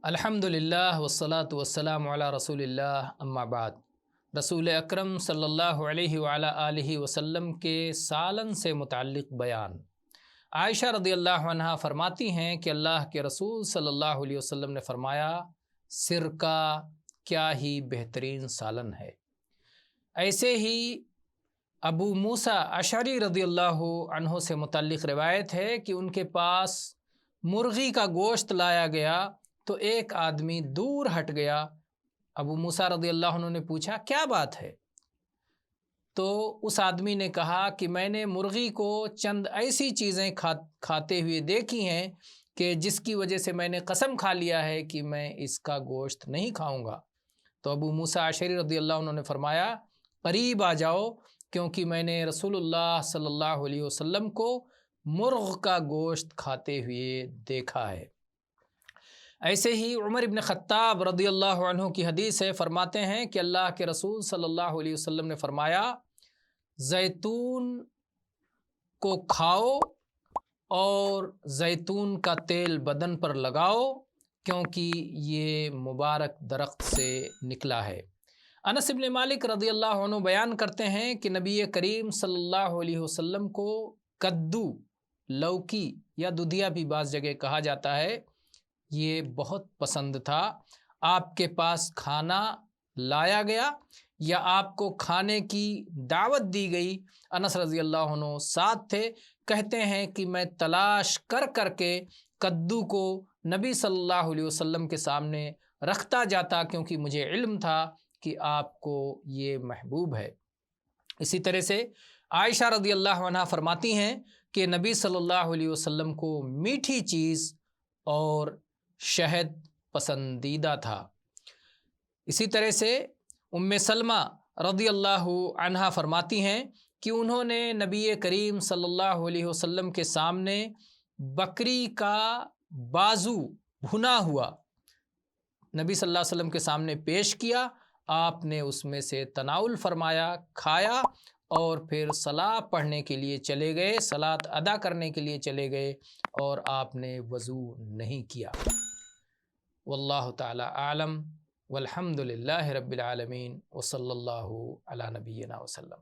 الحمدللہ والصلاة والسلام علی رسول اللہ اما بعد۔ رسول اکرم صلی اللہ علیہ وعلی آلہ وسلم کے سالن سے متعلق بیان۔ عائشہ رضی اللہ عنہا فرماتی ہیں کہ اللہ کے رسول صلی اللہ علیہ وسلم نے فرمایا، سرکہ کیا ہی بہترین سالن ہے۔ ایسے ہی ابو موسیٰ اشعری رضی اللہ عنہ سے متعلق روایت ہے کہ ان کے پاس مرغی کا گوشت لایا گیا تو ایک آدمی دور ہٹ گیا۔ ابو موسیٰ رضی اللہ عنہ نے پوچھا کیا بات ہے؟ تو اس آدمی نے کہا کہ میں نے مرغی کو چند ایسی چیزیں کھاتے ہوئے دیکھی ہیں کہ جس کی وجہ سے میں نے قسم کھا لیا ہے کہ میں اس کا گوشت نہیں کھاؤں گا۔ تو ابو موسیٰ اشعری رضی اللہ عنہ نے فرمایا، قریب آ جاؤ کیونکہ میں نے رسول اللہ صلی اللہ علیہ وسلم کو مرغ کا گوشت کھاتے ہوئے دیکھا ہے۔ ایسے ہی عمر بن خطاب رضی اللہ عنہ کی حدیث ہے، فرماتے ہیں کہ اللہ کے رسول صلی اللہ علیہ وسلم نے فرمایا، زیتون کو کھاؤ اور زیتون کا تیل بدن پر لگاؤ کیونکہ یہ مبارک درخت سے نکلا ہے۔ انس بن مالک رضی اللہ عنہ بیان کرتے ہیں کہ نبی کریم صلی اللہ علیہ وسلم کو کدو، لوکی یا دودھیا بھی بعض جگہ کہا جاتا ہے، یہ بہت پسند تھا۔ آپ کے پاس کھانا لایا گیا یا آپ کو کھانے کی دعوت دی گئی، انس رضی اللہ عنہ ساتھ تھے، کہتے ہیں کہ میں تلاش کر کے کدو کو نبی صلی اللہ علیہ وسلم کے سامنے رکھتا جاتا کیونکہ مجھے علم تھا کہ آپ کو یہ محبوب ہے۔ اسی طرح سے عائشہ رضی اللہ عنہ فرماتی ہیں کہ نبی صلی اللہ علیہ وسلم کو میٹھی چیز اور شہد پسندیدہ تھا۔ اسی طرح سے ام سلمہ رضی اللہ عنہا فرماتی ہیں کہ انہوں نے نبی کریم صلی اللہ علیہ وسلم کے سامنے بکری کا بازو بھنا ہوا نبی صلی اللہ علیہ وسلم کے سامنے پیش کیا، آپ نے اس میں سے تناول فرمایا، کھایا اور پھر صلاۃ پڑھنے کے لیے چلے گئے، صلاۃ ادا کرنے کے لیے چلے گئے اور آپ نے وضو نہیں کیا۔ واللہ تعالی اعلم والحمد للہ رب العالمین وصلی اللہ علی نبینا وسلم۔